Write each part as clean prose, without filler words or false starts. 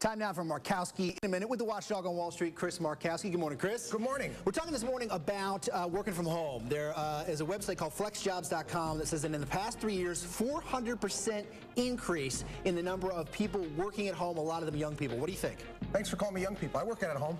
Time now for Markowski in a minute with the Watchdog on Wall Street, Chris Markowski. Good morning, Chris. Good morning. We're talking this morning about working from home. There is a website called flexjobs.com that says that in the past 3 years, 400% increase in the number of people working at home, a lot of them young people. What do you think? Thanks for calling me young people. I work out at home.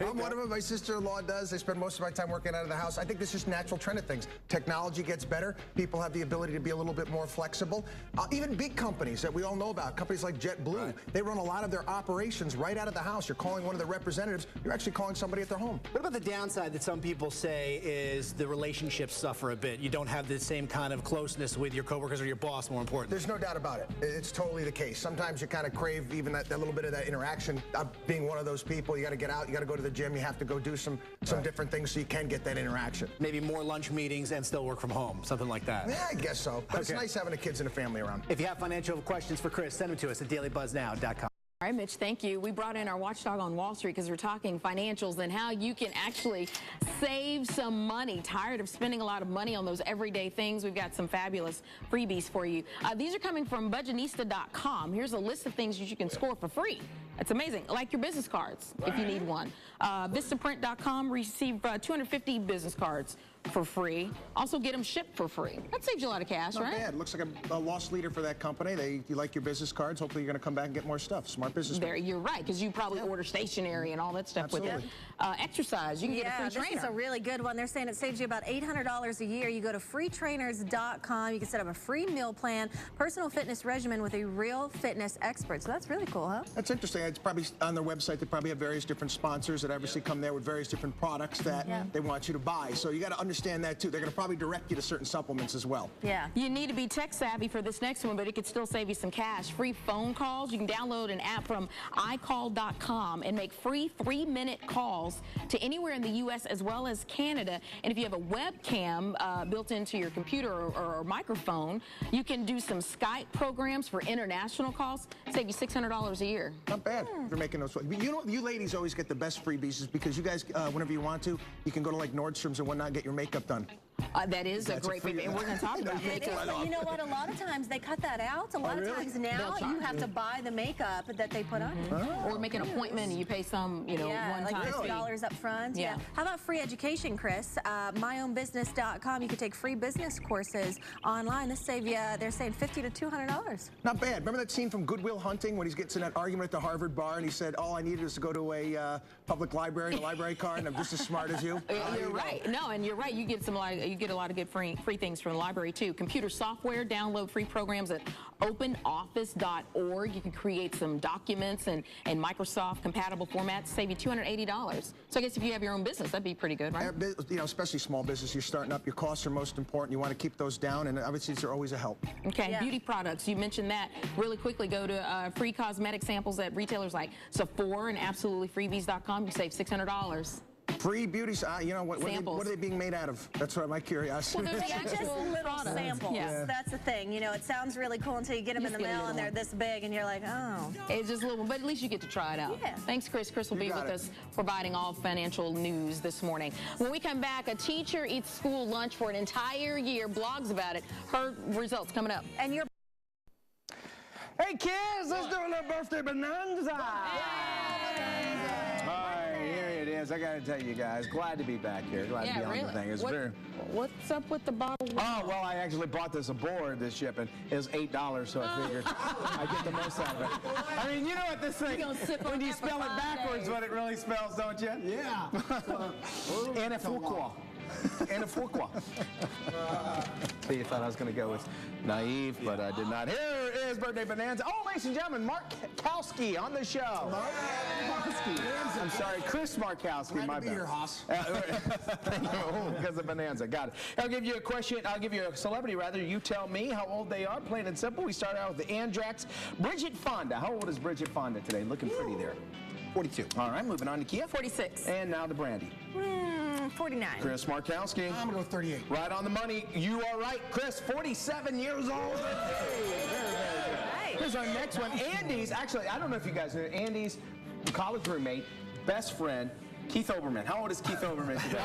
I'm one of them. My sister-in-law does. I spend most of my time working out of the house. I think this is just natural trend of things. Technology gets better. People have the ability to be a little bit more flexible. Even big companies that we all know about, companies like JetBlue, they run a lot of their operations right out of the house. You're calling one of their representatives. You're actually calling somebody at their home. What about the downside that some people say is the relationships suffer a bit? You don't have the same kind of closeness with your coworkers or your boss, more important. There's no doubt about it. It's totally the case. Sometimes you kind of crave even that little bit of that interaction. Being one of those people, you got to get out, you got to go to the gym, you have to go do some different things so you can get that interaction. Maybe more lunch meetings and still work from home, something like that. Yeah, I guess so. But it's nice having the kids and the family around. If you have financial questions for Chris, send them to us at dailybuzznow.com. All right, Mitch, thank you. We brought in our Watchdog on Wall Street because we're talking financials and how you can actually save some money. Tired of spending a lot of money on those everyday things? We've got some fabulous freebies for you. These are coming from budgetnista.com. Here's a list of things that you can score for free. It's amazing, like your business cards, if you need one. Vistaprint.com, receive 250 business cards for free. Also get them shipped for free. That saves you a lot of cash, Not right? bad. Looks like a lost leader for that company. You like your business cards. Hopefully you're going to come back and get more stuff. Smart business. There, you're right, because you probably order stationery and all that stuff with it. Exercise, you can get a free trainer. This is a really good one. They're saying it saves you about $800 a year. You go to freetrainers.com. You can set up a free meal plan, personal fitness regimen with a real fitness expert. So that's really cool, huh? That's interesting. It's probably on their website. They probably have various different sponsors that obviously come there with various different products that they want you to buy. So you got to understand that too. They're going to probably direct you to certain supplements as well. Yeah. You need to be tech savvy for this next one, but it could still save you some cash. Free phone calls. You can download an app from iCall.com and make free 3-minute calls to anywhere in the U.S. as well as Canada. And if you have a webcam built into your computer or microphone, you can do some Skype programs for international calls. Save you $600 a year. Not bad for making those. You know, you ladies always get the best freebies is because you guys, whenever you want to, you can go to like Nordstrom's and whatnot and get your makeup done. That is a great freebie, and we're going to talk about makeup. But you know what? A lot of times they cut that out. A lot of times now you have to buy the makeup that they put on you. Or make an appointment and you pay some, one like time fee. $50 up front. Yeah. How about free education, Chris? myownbusiness.com. You can take free business courses online. This save you, they're saying $50 to $200. Not bad. Remember that scene from Good Will Hunting when he gets in that argument at the Harvard bar and he said, all I needed is to go to a public library, a library card, and I'm just as smart as you? You're right. No, and you're right. You get a lot of good free things from the library too. Computer software, download free programs at openoffice.org. You can create some documents and Microsoft compatible formats, save you $280. So I guess if you have your own business, that'd be pretty good, right? Especially small business, you're starting up, your costs are most important. You want to keep those down, and obviously they're always a help. Okay, beauty products. You mentioned that. Really quickly, go to free cosmetic samples at retailers like Sephora and absolutelyfreebies.com. You save $600. Free beauty, what are they being made out of? That's what my curiosity. Well, they're Just little samples. Yeah. That's the thing. It sounds really cool until you get them in the mail and they're this big and you're like, oh. It's just a little, but at least you get to try it out. Yeah. Thanks, Chris. Chris will be with us providing all financial news this morning. When we come back, a teacher eats school lunch for an entire year, blogs about it. Her results coming up. And you're Hey kids, let's do a little birthday bonanza. Here it is. I got to tell you guys, glad to be back here. Glad to be on the thing. It's What's up with the bottle? Oh, well, I actually bought this aboard this ship, and it was $8, so I figured I'd get the most out of it. I mean, you know what this thing, when you spell it backwards, what it really spells, don't you? Yeah. And a fourquois. And a fourquois. So you thought I was going to go with naive, but I did not. Here is Birthday Bonanza. Oh, ladies and gentlemen, Markowski on the show. Markowski. I'm sorry, Chris Markowski. Glad my to be bad. here, Haas. Because of Bonanza. Got it. I'll give you a question. I'll give you a celebrity, rather. You tell me how old they are, plain and simple. We start out with the Andrax. Bridget Fonda. How old is Bridget Fonda today? Looking pretty there. 42. All right, moving on to Kia. 46. And now the Brandy. 49. Chris Markowski. I'm going to go 38. Right on the money. You are right, Chris. 47 years old. Hey, very good. Here's our next one. Andy's, actually, I don't know if you guys know, Andy's college roommate, best friend, Keith Olbermann. How old is Keith Olbermann today?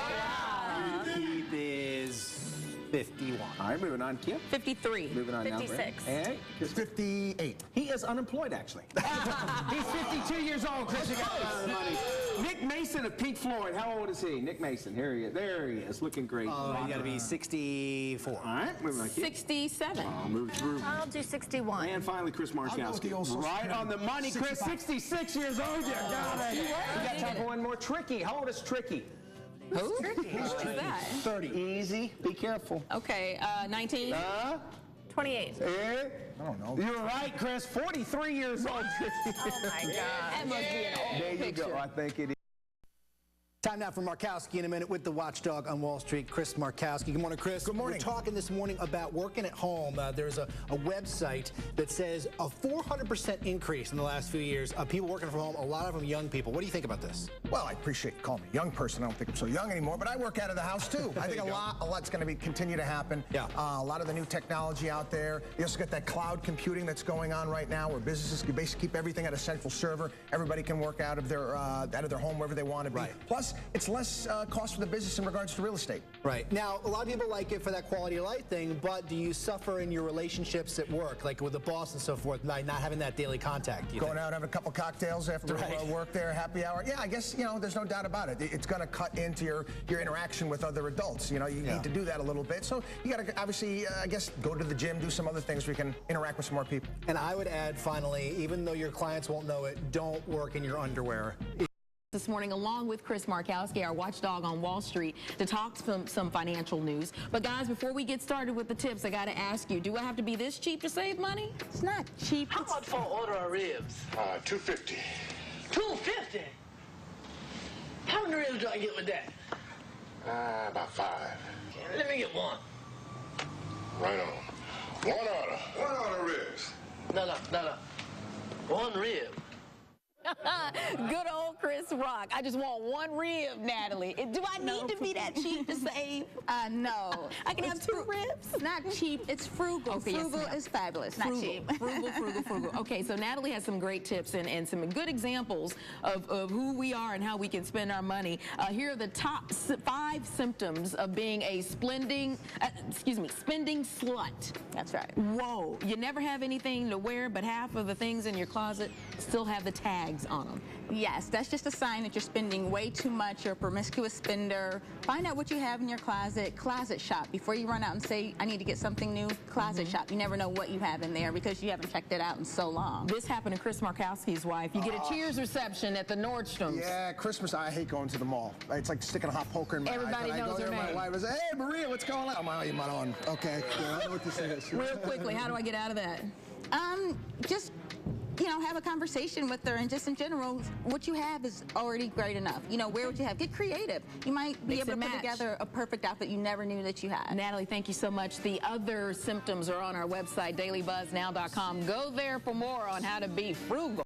Keith is 51. All right, moving on, Kim. 53. Moving on now, Brent. 56. And It's 58. he is unemployed, actually. He's 52 years old, Chris. You got a lot of money. Nick Mason of Pink Floyd. How old is he? Nick Mason. Here he is. There he is. Looking great. Oh, you got to be 64. All right, moving on, Kim. 67. I'll move through. I'll do 61. And finally, Chris go with Markowski. the old Social Right Security. on the money, Chris. 66 years old. You got it. You got time for one more. Tricky. How old is Tricky? Who? Who's that? 30. Easy. Be careful. Okay, 19. 28. Eh? I don't know. You're right, Chris. 43 years old. Oh my God. That must be an old There you picture. go. I think it is. Time now for Markowski in a minute with the Watchdog on Wall Street, Chris Markowski. Good morning, Chris. Good morning. We're talking this morning about working at home. There's a website that says a 400% increase in the last few years of people working from home, a lot of them young people. What do you think about this? Well, I appreciate you calling me a young person. I don't think I'm so young anymore, but I work out of the house too. I think a lot's going to continue to happen. Yeah. A lot of the new technology out there. You also got that cloud computing that's going on right now, where businesses can basically keep everything at a central server. Everybody can work out of their home wherever they want to be. Right. Plus, it's less cost for the business in regards to real estate. Right. Now, a lot of people like it for that quality of life thing, but do you suffer in your relationships at work, like with the boss and so forth, by not having that daily contact? Going out, having a couple cocktails after work there, happy hour. Yeah, I guess, there's no doubt about it. It's going to cut into your interaction with other adults. You need to do that a little bit. So you got to obviously, I guess, go to the gym, do some other things where you can interact with some more people. And I would add, finally, even though your clients won't know it, don't work in your underwear. This morning, along with Chris Markowski, our watchdog on Wall Street, to talk some financial news. But guys, before we get started with the tips, I got to ask you, do I have to be this cheap to save money? It's not cheap. How much for an order of ribs? $2.50. $2.50. How many ribs do I get with that? About 5. Let me get one. Right on. One order ribs. No. One rib. Good old Chris Rock. I just want one rib, Natalie. Do I need to be that cheap to save? No. I can have 2 ribs? Not cheap, it's frugal. Okay, yes, Frugal ma'am. is fabulous, not cheap. Frugal. Okay, so Natalie has some great tips and some good examples of who we are and how we can spend our money. Here are the top 5 symptoms of being a spending slut. That's right. Whoa, you never have anything to wear, but half of the things in your closet still have the tags on them. Yes, that's just a sign that you're spending way too much. You're a promiscuous spender. Find out what you have in your closet. Closet shop. Before you run out and say, I need to get something new, closet shop. You never know what you have in there because you haven't checked it out in so long. This happened to Chris Markowski's wife. You get a cheers reception at the Nordstrom's. Yeah, Christmas, I hate going to the mall. It's like sticking a hot poker in my eye. Everybody I knows go her there, name. My wife is, hey, Maria, what's going on? I'm on. Okay, yeah, I know what this is. Real quickly, how do I get out of that? Just have a conversation with her, and just in general, what you have is already great enough. Wear what you have. Get creative. You might be Mix able to and put match. together a perfect outfit you never knew that you had. Natalie, thank you so much. The other symptoms are on our website, dailybuzz.now.com. Go there for more on how to be frugal.